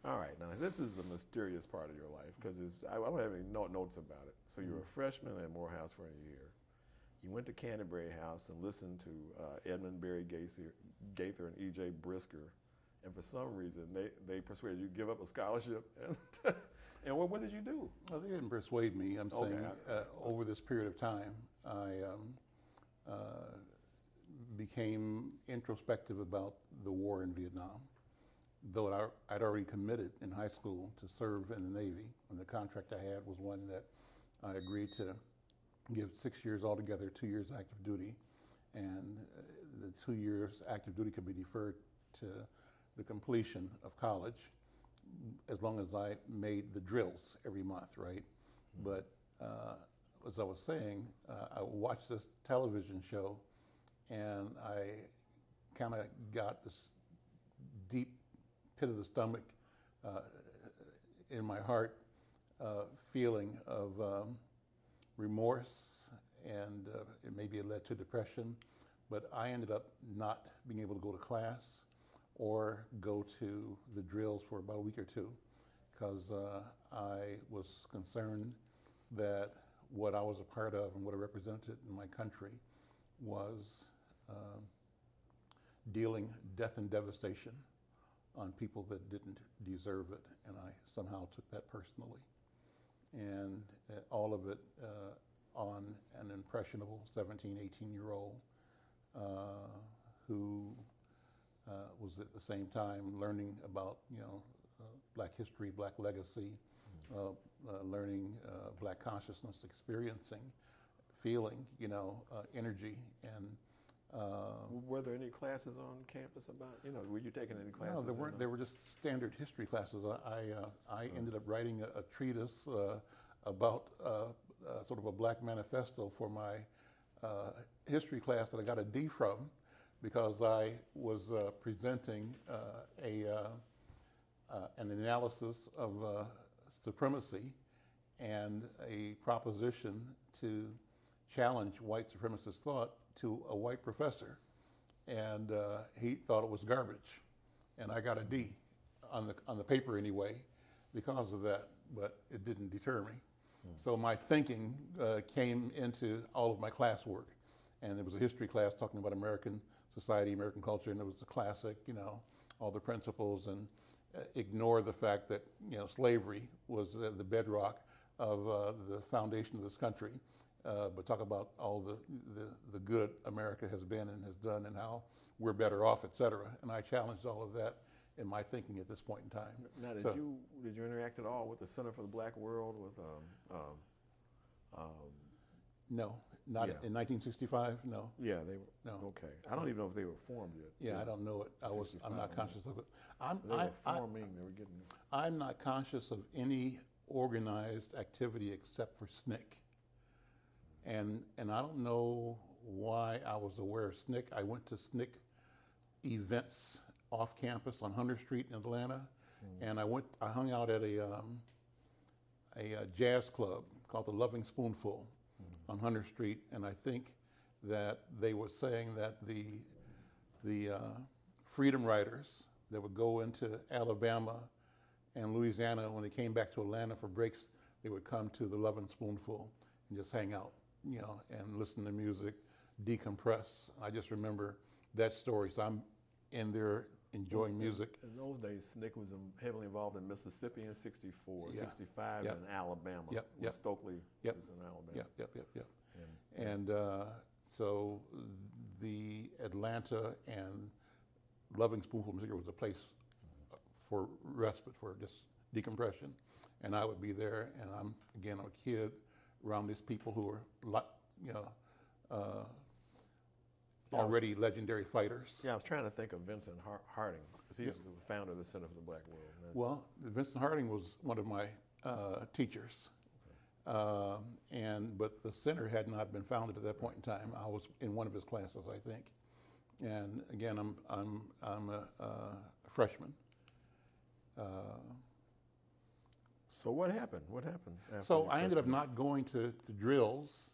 All right, now this is a mysterious part of your life because I don't have any notes about it. So you were a freshman at Morehouse for a year. You went to Canterbury House and listened to Edmund Berry Gaither and E.J. Brisker, and for some reason they persuaded you to give up a scholarship. And what did you do? Well, they didn't persuade me. I'm saying over this period of time, I became introspective about the war in Vietnam. Though I'd already committed in high school to serve in the Navy, and the contract I had was one that I agreed to give 6 years altogether, 2 years active duty, and the 2 years active duty could be deferred to the completion of college as long as I made the drills every month, right? But as I was saying, I watched this television show and I kind of got this deep pit of the stomach in my heart feeling of remorse, and maybe it led to depression, but I ended up not being able to go to class or go to the drills for about a week or two because I was concerned that what I was a part of and what I represented in my country was dealing death and devastation on people that didn't deserve it, and I somehow took that personally. And all of it on an impressionable 17, 18-year-old who was at the same time learning about, Black history, Black legacy, learning Black consciousness, experiencing, feeling, energy. And were there any classes on campus about, were you taking any classes? No, there weren't. They were just standard history classes. I ended up writing a treatise about sort of a Black manifesto for my history class that I got a D from because I was presenting an analysis of supremacy and a proposition to challenge white supremacist thought to a white professor, and he thought it was garbage, and I got a D on the paper anyway because of that, but it didn't deter me. So my thinking came into all of my classwork, and it was a history class talking about American society, American culture, and it was the classic, all the principles, and ignore the fact that slavery was the bedrock of the foundation of this country. But talk about all the good America has been and has done and how we're better off, et cetera. And I challenged all of that in my thinking at this point in time. Now, did you interact at all with the Center for the Black World? With no, not in 1965. No. Yeah, they were. No. Okay, I don't even know if they were formed yet. Yeah, I don't know it. I'm not conscious of it. They were forming. They were getting. I'm not conscious of any organized activity except for SNCC. And I don't know why I was aware of SNCC. I went to SNCC events off campus on 100th Street in Atlanta, and I hung out at a jazz club called the Loving Spoonful on 100th Street, and I think that they were saying that the freedom riders that would go into Alabama and Louisiana, when they came back to Atlanta for breaks, they would come to the Loving Spoonful and just hang out, and listen to music, decompress. I just remember that story. So I'm in there enjoying music. In those days, SNCC was heavily involved in Mississippi in '64, '65 in Alabama. Stokely was in Alabama. Yep. And so the Atlanta and Loving Spoonful in particular was a place for respite, for just decompression. And I would be there, and I'm a kid around these people who were, already legendary fighters. Yeah, I was trying to think of Vincent Harding, because he's the founder of the Center for the Black World. Well, Vincent Harding was one of my teachers, but the center had not been founded at that point in time. I was in one of his classes, I think, and again, I'm a freshman. So what happened? What happened? So I ended up not going to drills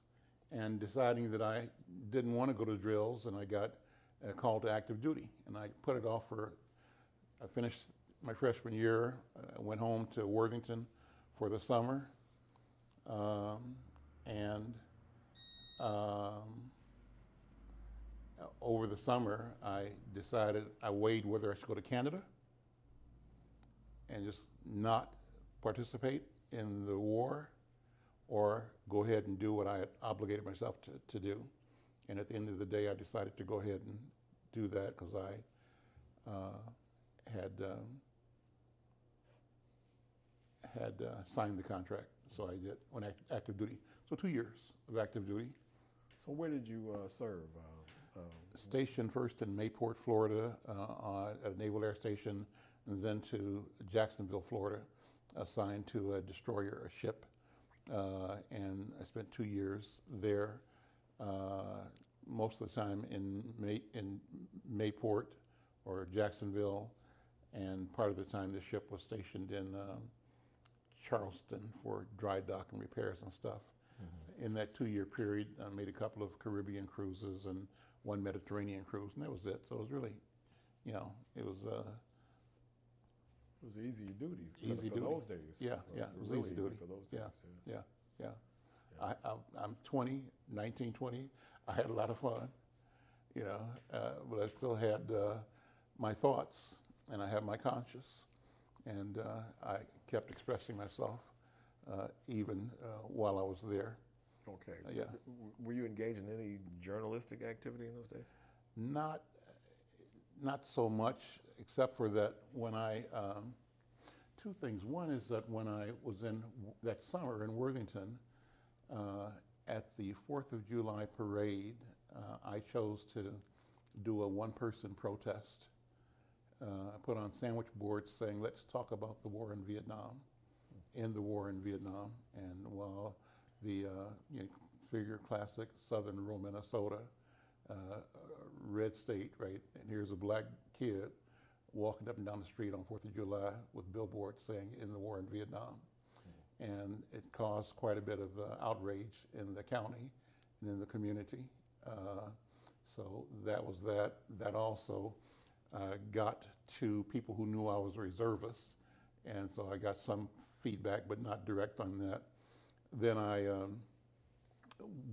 and deciding that I didn't want to go to drills, and I got called to active duty. And I put it off I finished my freshman year, I went home to Worthington for the summer, and over the summer, I decided, I weighed whether I should go to Canada and just not participate in the war, or go ahead and do what I had obligated myself to do. And at the end of the day, I decided to go ahead and do that because I had signed the contract. So I did on active duty. So 2 years of active duty. So where did you serve? Stationed first in Mayport, Florida, at a Naval Air Station, and then to Jacksonville, Florida, assigned to a destroyer, a ship. And I spent 2 years there, most of the time in Mayport or Jacksonville, and part of the time the ship was stationed in Charleston for dry dock and repairs and stuff. Mm-hmm. In that 2 year period, I made a couple of Caribbean cruises and one Mediterranean cruise, and that was it. So it was really, it was easy duty. Easy for duty. Those days. Yeah, yeah, it was really easy duty. For those days. Yeah. I'm 19, 20. I had a lot of fun, but I still had my thoughts, and I had my conscience, and I kept expressing myself even while I was there. Okay. So were you engaged in any journalistic activity in those days? Not so much, except for that when I, two things. One is that when I was in that summer in Worthington, at the 4th of July parade, I chose to do a one-person protest. I put on sandwich boards saying, "Let's talk about the war in Vietnam," in the war in Vietnam. And while the figure classic Southern rural Minnesota, red state, right? And here's a black kid walking up and down the street on 4th of July with billboards saying "in the war in Vietnam." And it caused quite a bit of outrage in the county and in the community. So that was that. That also got to people who knew I was a reservist. And so I got some feedback, but not direct on that. Then I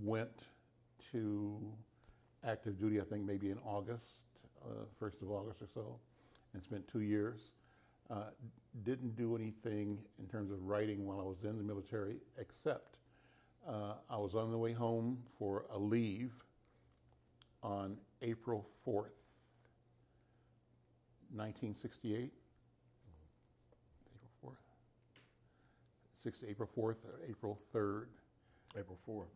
went to active duty, I think maybe in August, 1st of August or so, and spent 2 years. Didn't do anything in terms of writing while I was in the military, except I was on the way home for a leave on April 4th, 1968. April 4th. April 4th or April 3rd. April 4th.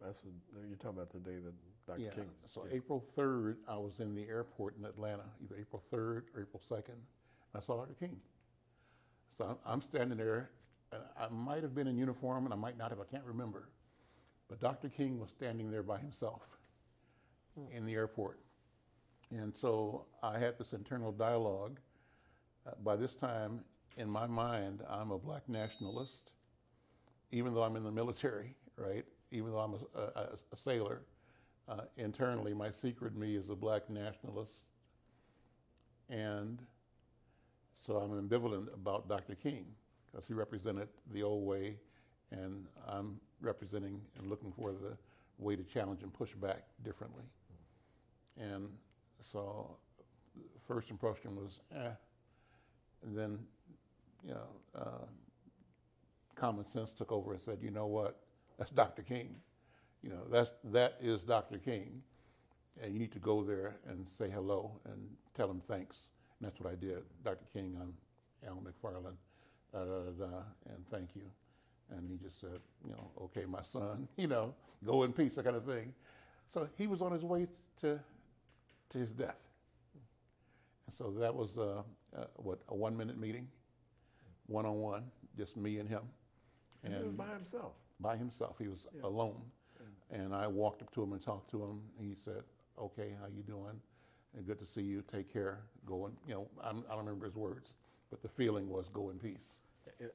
You're talking about the day that Dr. King. So April 3rd, I was in the airport in Atlanta, either April 3rd or April 2nd, and I saw Dr. King. So I'm standing there, and I might have been in uniform, and I might not have, I can't remember. But Dr. King was standing there by himself in the airport. And so I had this internal dialogue. By this time, in my mind, I'm a black nationalist, even though I'm in the military, right? Even though I'm a sailor. Internally, my secret me is a black nationalist. And so I'm ambivalent about Dr. King, because he represented the old way, and I'm representing and looking for the way to challenge and push back differently. And so first impression was, and then, common sense took over and said, you know what, that's Dr. King. That is Dr. King, and you need to go there and say hello and tell him thanks. And that's what I did. Dr. King, I'm Al McFarlane, and thank you. And he just said, okay, my son, go in peace, that kind of thing. So he was on his way to his death. And so that was, a 1 minute meeting, one-on-one, just me and him. And he was by himself? By himself. He was alone. And I walked up to him and talked to him. He said, okay, how you doing? And good to see you, take care, go in, I don't remember his words, but the feeling was go in peace.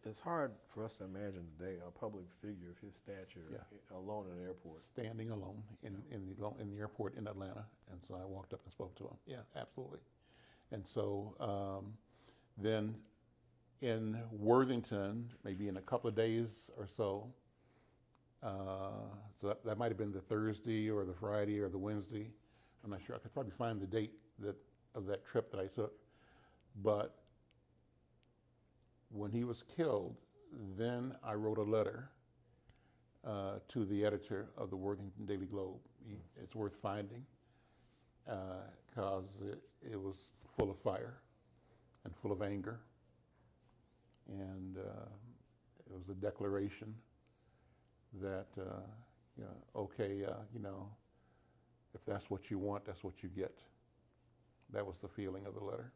It's hard for us to imagine today a public figure of his stature alone in an airport. Standing alone in the airport in Atlanta. And so I walked up and spoke to him. Yeah, absolutely. And so then in Worthington, maybe in a couple of days or so. So that might have been the Thursday or the Friday or the Wednesday. I'm not sure. I could probably find the date of that trip that I took. But when he was killed, then I wrote a letter to the editor of the Worthington Daily Globe. It's worth finding because it was full of fire and full of anger. And it was a declaration that, okay, if that's what you want, that's what you get. That was the feeling of the letter.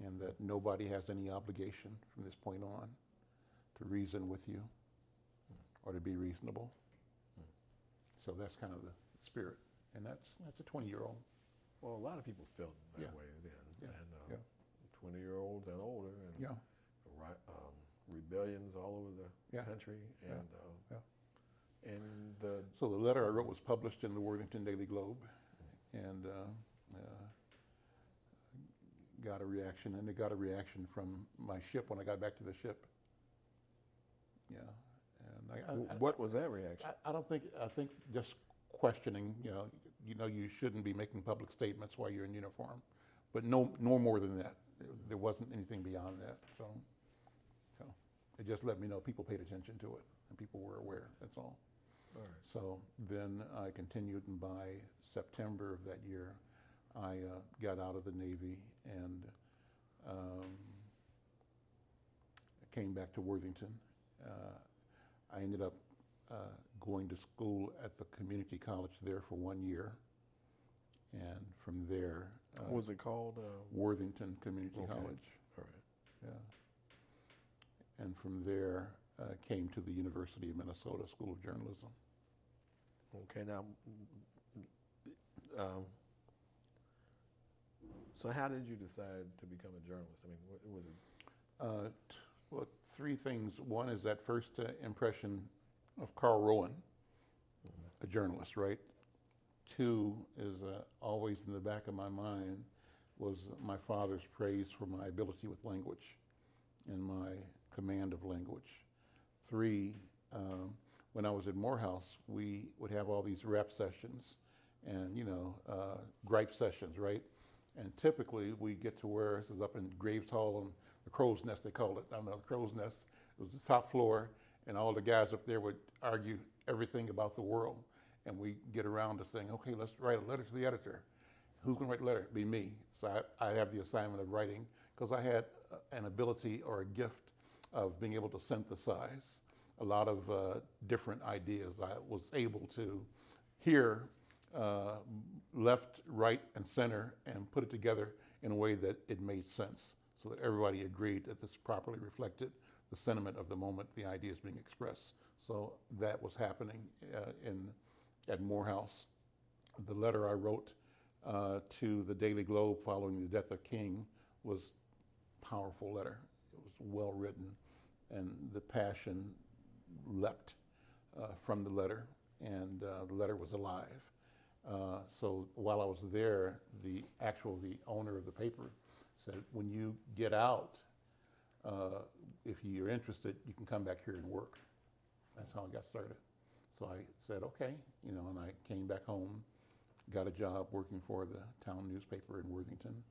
And that nobody has any obligation from this point on to reason with you or to be reasonable. So that's kind of the spirit. And that's a 20-year-old. Well, a lot of people felt that way then. And 20-year-olds and older. And rebellions all over the country. And so the letter I wrote was published in the Worthington Daily Globe. And got a reaction, and it got a reaction from my ship when I got back to the ship. Yeah, and what was that reaction? I think just questioning. You shouldn't be making public statements while you're in uniform, but no more than that. There wasn't anything beyond that. So it just let me know people paid attention to it and people were aware. That's all. All right. So then I continued, and by September of that year, I got out of the Navy and came back to Worthington. I ended up going to school at the community college there for 1 year. And from there... what was it called? Worthington Community College. All right. Yeah. And from there, came to the University of Minnesota School of Journalism. Okay, now... so how did you decide to become a journalist? I mean, what was it? Well, three things. One is that first impression of Carl Rowan, a journalist, right? Two is always in the back of my mind was my father's praise for my ability with language and my command of language. Three, when I was at Morehouse, we would have all these rap sessions and, gripe sessions, right? And typically we get to where this is up in Graves Hall and the Crow's Nest, they called it. I don't know, the Crow's Nest. It was the top floor, and all the guys up there would argue everything about the world. And we get around to saying, okay, let's write a letter to the editor. Who's going to write the letter? It'd be me. So I have the assignment of writing because I had an ability or a gift of being able to synthesize a lot of different ideas. I was able to hear left, right, and center and put it together in a way that it made sense so that everybody agreed that this properly reflected the sentiment of the moment the idea is being expressed. So that was happening at Morehouse. The letter I wrote to the Daily Globe following the death of King was a powerful letter. It was well written, and the passion leapt from the letter, and the letter was alive. So while I was there, the owner of the paper said, when you get out, if you're interested, you can come back here and work. That's how I got started. So I said, okay, and I came back home, got a job working for the town newspaper in Worthington,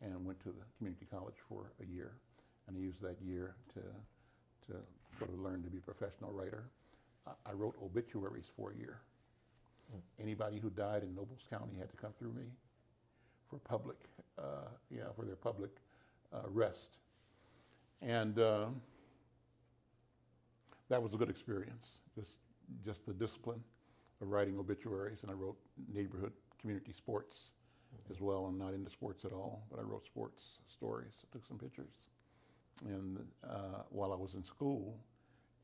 and went to the community college for a year. And I used that year to sort of learn to be a professional writer. I wrote obituaries for a year. Anybody who died in Nobles County had to come through me for public, for their public rest. And that was a good experience, just the discipline of writing obituaries. And I wrote neighborhood community sports as well. I'm not into sports at all, but I wrote sports stories, took some pictures. And while I was in school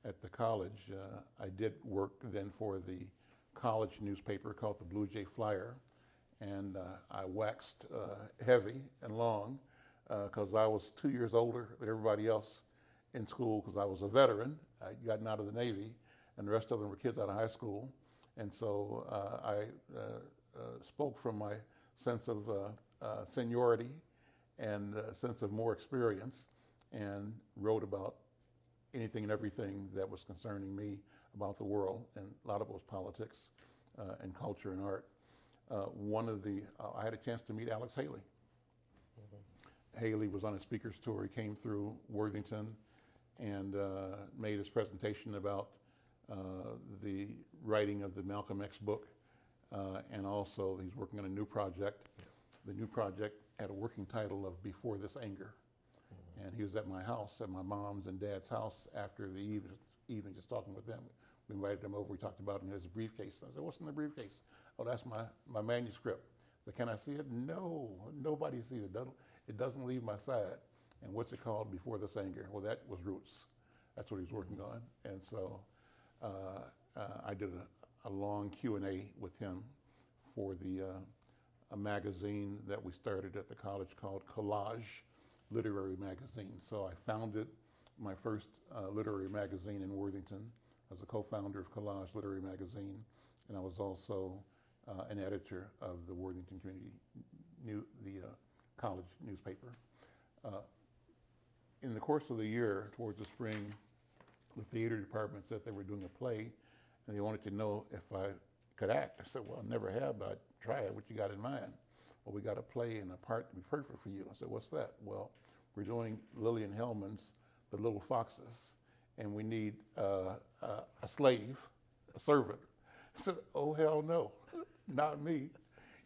at the college, I did work then for the college newspaper called the Blue Jay Flyer, and I waxed heavy and long because I was 2 years older than everybody else in school because I was a veteran. I'd gotten out of the Navy, and the rest of them were kids out of high school. And so I spoke from my sense of seniority and a sense of more experience, and wrote about anything and everything that was concerning me about the world, and a lot of it was politics and culture and art. I had a chance to meet Alex Haley. Haley was on a speaker's tour. He came through Worthington and made his presentation about the writing of the Malcolm X book, and also he's working on a new project. The new project had a working title of Before This Anger. And he was at my house, at my mom's and dad's house after the evening just talking with them. We invited him over, we talked about it in his briefcase. I said, what's in the briefcase? Oh, that's my manuscript. So can I see it? No, nobody sees it. It doesn't leave my side. And what's it called? Before This Anger. Well, that was Roots. That's what he was working on. And so I did a long Q&A with him for a magazine that we started at the college called Collage Literary Magazine. So I founded my first literary magazine in Worthington. I was a co-founder of Collage Literary Magazine, and I was also an editor of the Worthington Community, college newspaper. In the course of the year, towards the spring, the theater department said they were doing a play, and they wanted to know if I could act. I said, well, I never have, but I'd try it. What you got in mind? Well, we got a play and a part to be perfect for you. I said, what's that? Well, we're doing Lillian Hellman's The Little Foxes, and we need a slave, a servant. I said, oh, hell no, not me.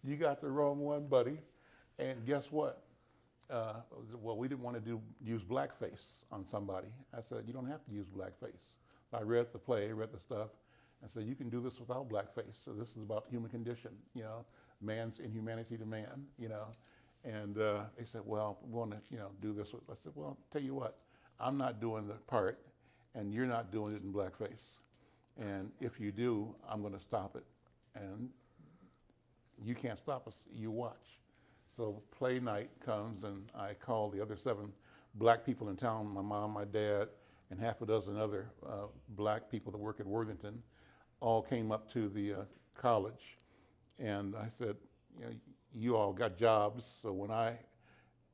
You got the wrong one, buddy. And guess what? Well, we didn't want to use blackface on somebody. I said, you don't have to use blackface. I read the play, read the stuff. I said, you can do this without blackface. So this is about human condition, man's inhumanity to man, And they said, well, we want to, do this. I said, well, tell you what, I'm not doing the part, and you're not doing it in blackface. And if you do, I'm going to stop it. And you can't stop us. You watch. So play night comes, and I call the other 7 black people in town, my mom, my dad, and half a dozen other black people that work at Worthington, all came up to the college. And I said, you all got jobs, so when I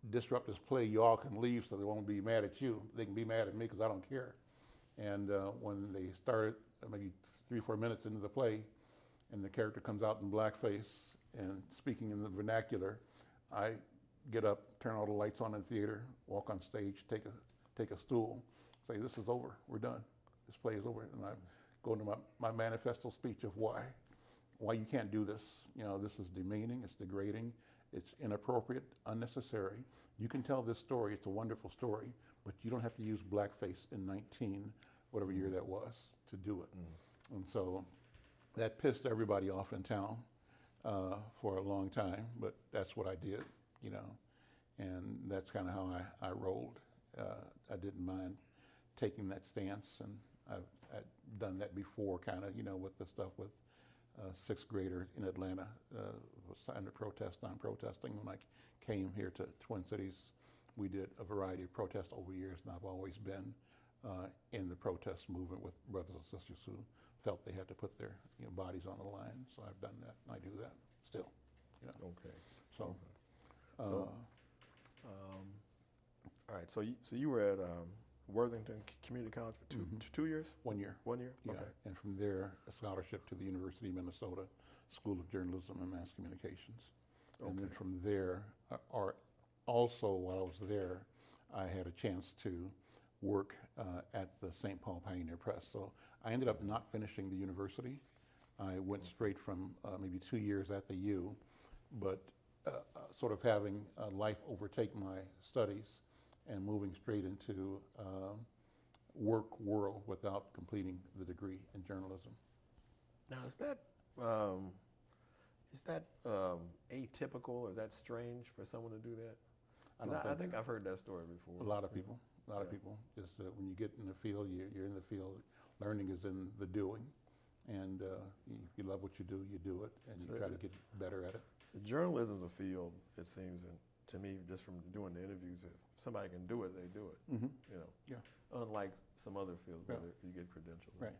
disrupt this play, you all can leave so they won't be mad at you. They can be mad at me because I don't care. And when they started, maybe 3 or 4 minutes into the play, and the character comes out in blackface and speaking in the vernacular, I get up, turn all the lights on in the theater, walk on stage, take a stool, say, this is over, we're done. This play is over. And I go into my manifesto speech of why you can't do this. This is demeaning, it's degrading, it's inappropriate, unnecessary. You can tell this story, it's a wonderful story, but you don't have to use blackface in whatever year that was, to do it. And so that pissed everybody off in town for a long time, but that's what I did, and that's kind of how I rolled. I didn't mind taking that stance, and I'd done that before, kind of, with the stuff with 6th grader in Atlanta, was signed a protest on protesting. When I came here to Twin Cities, we did a variety of protests over years, and I've always been in the protest movement with brothers and sisters who felt they had to put their bodies on the line. So I've done that, and I do that still. Okay. So, all right. So you were at Worthington Community College for two years? 1 year. 1 year? Yeah. Okay. And from there, a scholarship to the University of Minnesota School of Journalism and Mass Communications. Okay. And then from there, or also while I was there, I had a chance to work at the St. Paul Pioneer Press. So I ended up not finishing the university. I went straight from maybe 2 years at the U, but sort of having life overtake my studies and moving straight into work world without completing the degree in journalism. Now, is that atypical? Is that strange for someone to do that? I think I've heard that story before. A lot of people. A lot of people. Just when you get in the field, you're in the field. Learning is in the doing, and if you love what you do it, and you try to get better at it. So journalism is a field, it seems, to me, just from doing the interviews, if somebody can do it, they do it. Yeah. Unlike some other fields where you get credentials. Right.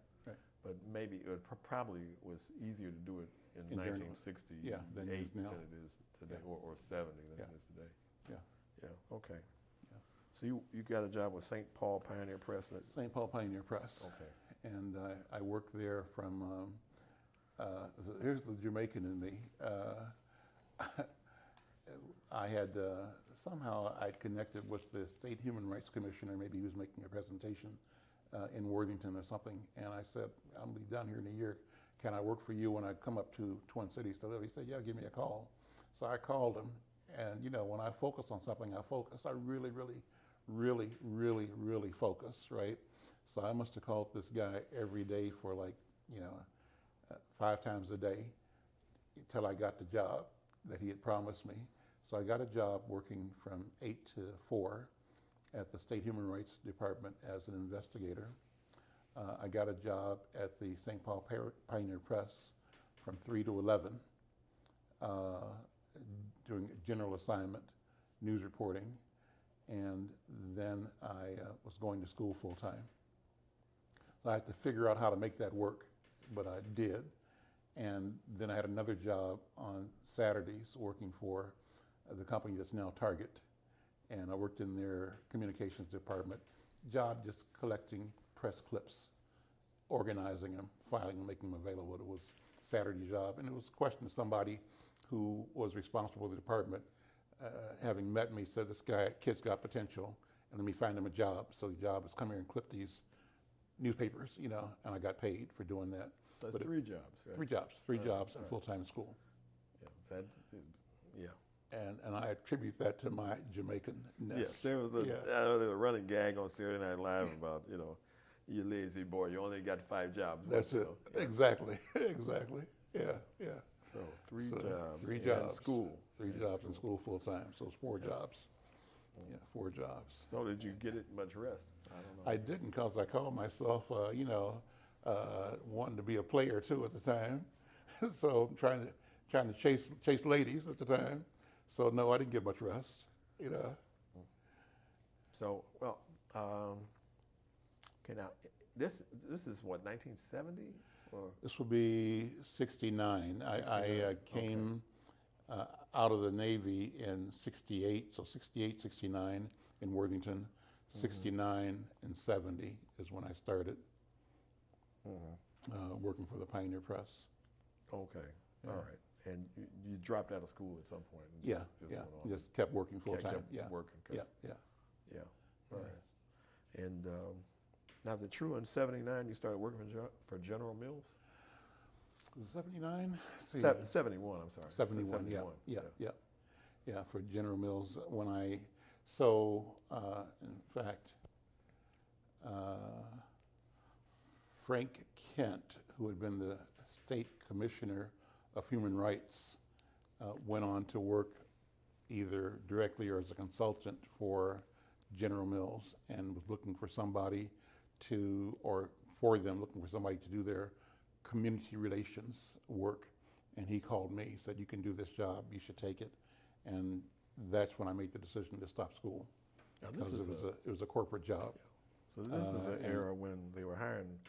But maybe it probably was easier to do it in 1968 than it is today, or 70 than it is today. Yeah. Yeah. Okay. So you got a job with St. Paul Pioneer Press. St. Paul Pioneer Press. Okay. And I worked there from, here's the Jamaican in me. I had, somehow I'd connected with the State Human Rights Commissioner, maybe he was making a presentation in Worthington or something, and I said, I'll be down here in a year. Can I work for you when I come up to Twin Cities to live? He said, yeah, give me a call. So I called him, and you know, when I focus on something, I focus. I really, really, really, really, really focus, right? So I must have called this guy every day for like, you know, 5 times a day until I got the job that he had promised me. So I got a job working from 8 to 4 at the State Human Rights Department as an investigator. I got a job at the St. Paul Pioneer Press from 3 to 11, doing general assignment, news reporting, and then I was going to school full time. So I had to figure out how to make that work, but I did. And then I had another job on Saturdays working for the company that's now Target. And I worked in their communications department, job just collecting press clips, organizing them, filing them, making them available. It was a Saturday job. And it was a question of somebody who was responsible for the department, having met me, said, this kid's got potential, and let me find him a job. So the job is come here and clip these newspapers, you know, and I got paid for doing that. So it's 3 jobs, right? 3 jobs, 3 jobs and full-time school. Yeah, yeah. And I attribute that to my Jamaican-ness. Yes, there was I know there was a running gag on Saturday Night Live about, you know, you lazy boy, you only got 5 jobs. That's it. Yeah. Exactly. Exactly. Yeah. Yeah. So 3 jobs. 3 jobs. And school. 3 jobs in school full time. So it's 4 jobs. Yeah, 4 jobs. So did you get it much rest? I don't know. I didn't, because I called myself, you know, wanting to be a player too at the time. So trying to chase ladies at the time. So no, I didn't get much rest. You know. So well, okay, now this is what, 1970 or? This will be 69. I came out of the Navy in 68, so 68, 69 in Worthington. 69 and 70 is when I started working for the Pioneer Press. Okay, Yeah. all right. And you dropped out of school at some point. And Yeah, just yeah. went on. Just kept working full time. Kept Yeah, working. yeah, yeah. Yeah. All right. And now, is it true in '79 you started working for General Mills? Was it 79? 71. I'm sorry. 71. Yeah. For General Mills, when in fact, Frank Kent, who had been the state commissioner of human rights, went on to work either directly or as a consultant for General Mills, and was looking for somebody looking for somebody to do their community relations work. And he called me, he said, you can do this job, you should take it. And that's when I made the decision to stop school. Now, Because it was a corporate job. So this is an era when they were hiring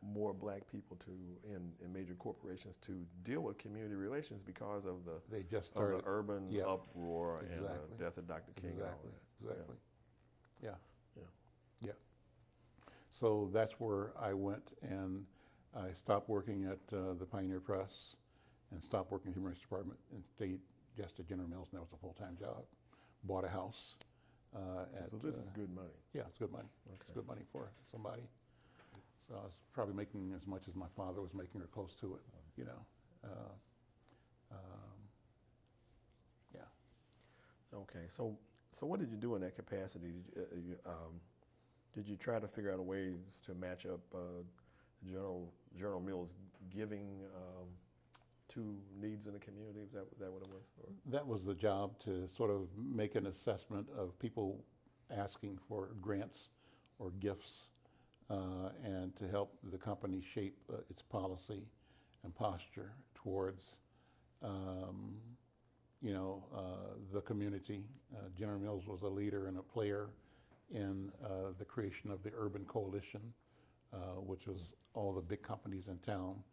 more black people in major corporations to deal with community relations because of the urban uproar and the death of Dr. King and all that. Exactly. Yeah. So that's where I went, and I stopped working at the Pioneer Press and stopped working in the Human Rights Department and stayed just at General Mills, and that was a full-time job. Bought a house. So this is good money. Yeah, it's good money. Okay. It's good money for somebody. So I was probably making as much as my father was making, or close to it, you know. Yeah. Okay, so what did you do in that capacity? Did you try to figure out a ways to match up General Mills giving to needs in the community? Was that what it was? Or? That was the job, to sort of make an assessment of people asking for grants or gifts, and to help the company shape its policy and posture towards, the community. General Mills was a leader and a player in the creation of the Urban Coalition, which was all the big companies in town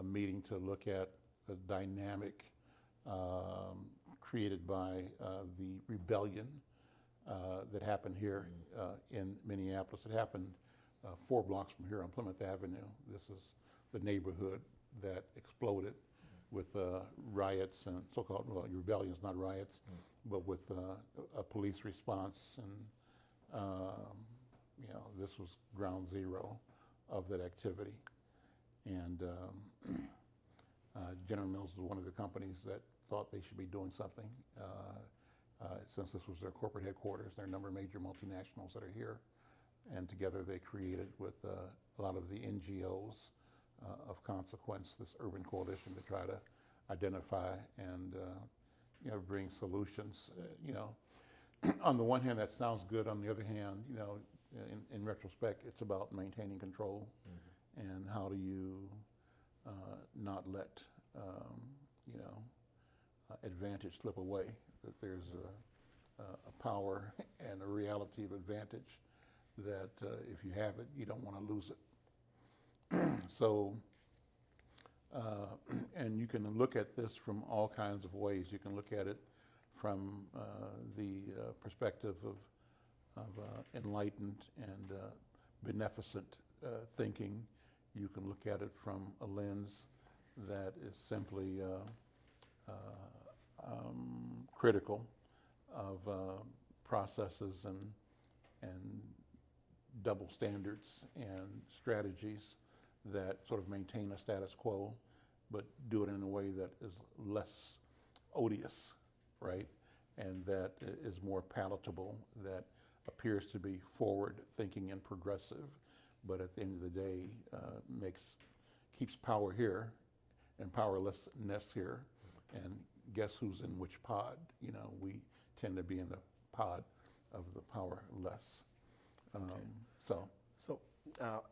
meeting to look at the dynamic created by the rebellion that happened here in Minneapolis. It happened 4 blocks from here on Plymouth Avenue. This is the neighborhood that exploded with riots and so-called, well, rebellions, not riots, but with a police response. And, you know, this was ground zero of that activity. And General Mills was one of the companies that thought they should be doing something. Since this was their corporate headquarters, there are a number of major multinationals that are here. And together they created, with a lot of the NGOs of consequence, this urban coalition to try to identify and you know, bring solutions. You know, on the one hand, that sounds good. On the other hand, you know, in retrospect, it's about maintaining control. And how do you not let you know, advantage slip away? That there's a power and a reality of advantage that if you have it, you don't want to lose it. So, and you can look at this from all kinds of ways. You can look at it from the perspective of enlightened and beneficent thinking. You can look at it from a lens that is simply critical of processes and double standards and strategies that sort of maintain a status quo, but do it in a way that is less odious, right? And that is more palatable, that appears to be forward thinking and progressive, but at the end of the day keeps power here and powerlessness here. And guess who's in which pod? You know, we tend to be in the pod of the powerless. So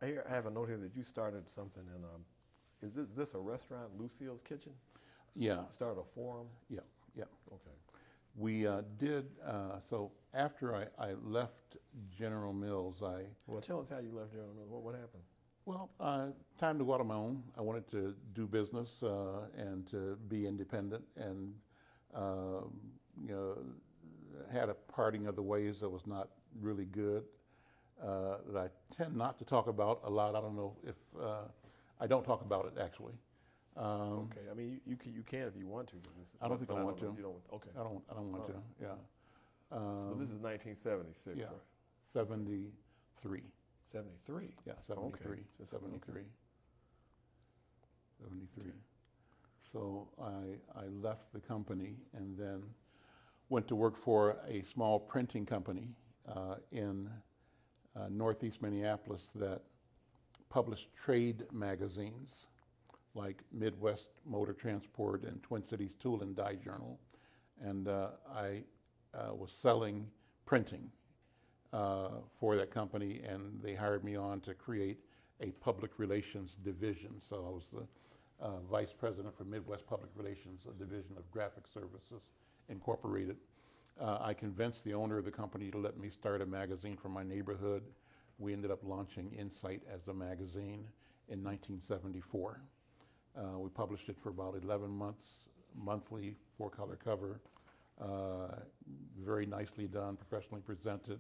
here I have a note here that you started something in, is this a restaurant, Lucille's Kitchen? Yeah. Started a forum? Yeah, yeah. Okay. We did, so after I left General Mills, Well, tell us how you left General Mills. What happened? Well, time to go out on my own. I wanted to do business and to be independent, and you know, had a parting of the ways that was not really good, that I tend not to talk about a lot. I don't know if, I don't talk about it actually. Okay, I mean, you can if you want to. I don't think I want to. You don't, okay. I don't want to, yeah. So this is 1976, yeah, right? 73. 73? Yeah, 73, Okay. 73. Okay. 73. Okay. So I left the company and then went to work for a small printing company in northeast Minneapolis that published trade magazines like Midwest Motor Transport and Twin Cities Tool and Die Journal. And I was selling printing for that company, and they hired me on to create a public relations division. So I was the vice president for Midwest Public Relations, a division of Graphic Services Incorporated. I convinced the owner of the company to let me start a magazine for my neighborhood. We ended up launching Insight as a magazine in 1974. We published it for about 11 months, monthly, 4-color cover, very nicely done, professionally presented,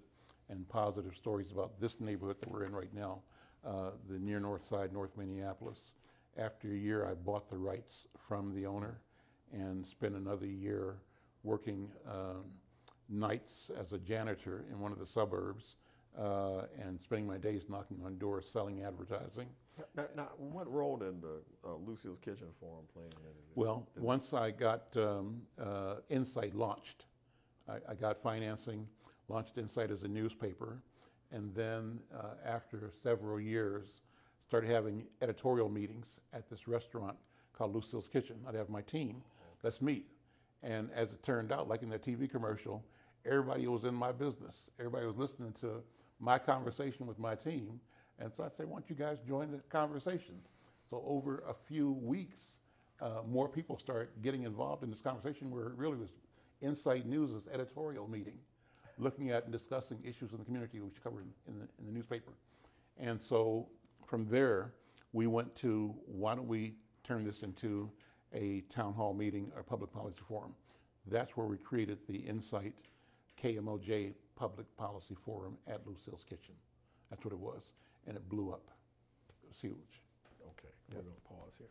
and positive stories about this neighborhood that we're in right now, the near north side, North Minneapolis. After a year, I bought the rights from the owner and spent another year working nights as a janitor in one of the suburbs and spending my days knocking on doors selling advertising. Now, what role did the Lucille's Kitchen Forum play in any of this? Well, once I got Insight launched, I got financing, launched Insight as a newspaper, and then after several years, started having editorial meetings at this restaurant called Lucille's Kitchen. I'd have my team, let's meet. And as it turned out, like in the TV commercial, everybody was in my business. Everybody was listening to my conversation with my team. And so I said, why don't you guys join the conversation? So over a few weeks, more people start getting involved in this conversation, where it really was Insight News' editorial meeting, looking at and discussing issues in the community which covered in the newspaper. And so from there, we went to, why don't we turn this into a town hall meeting or public policy forum? That's where we created the Insight KMOJ public policy forum at Lucille's Kitchen. That's what it was, and it blew up. It was huge. Okay, we're going to pause here.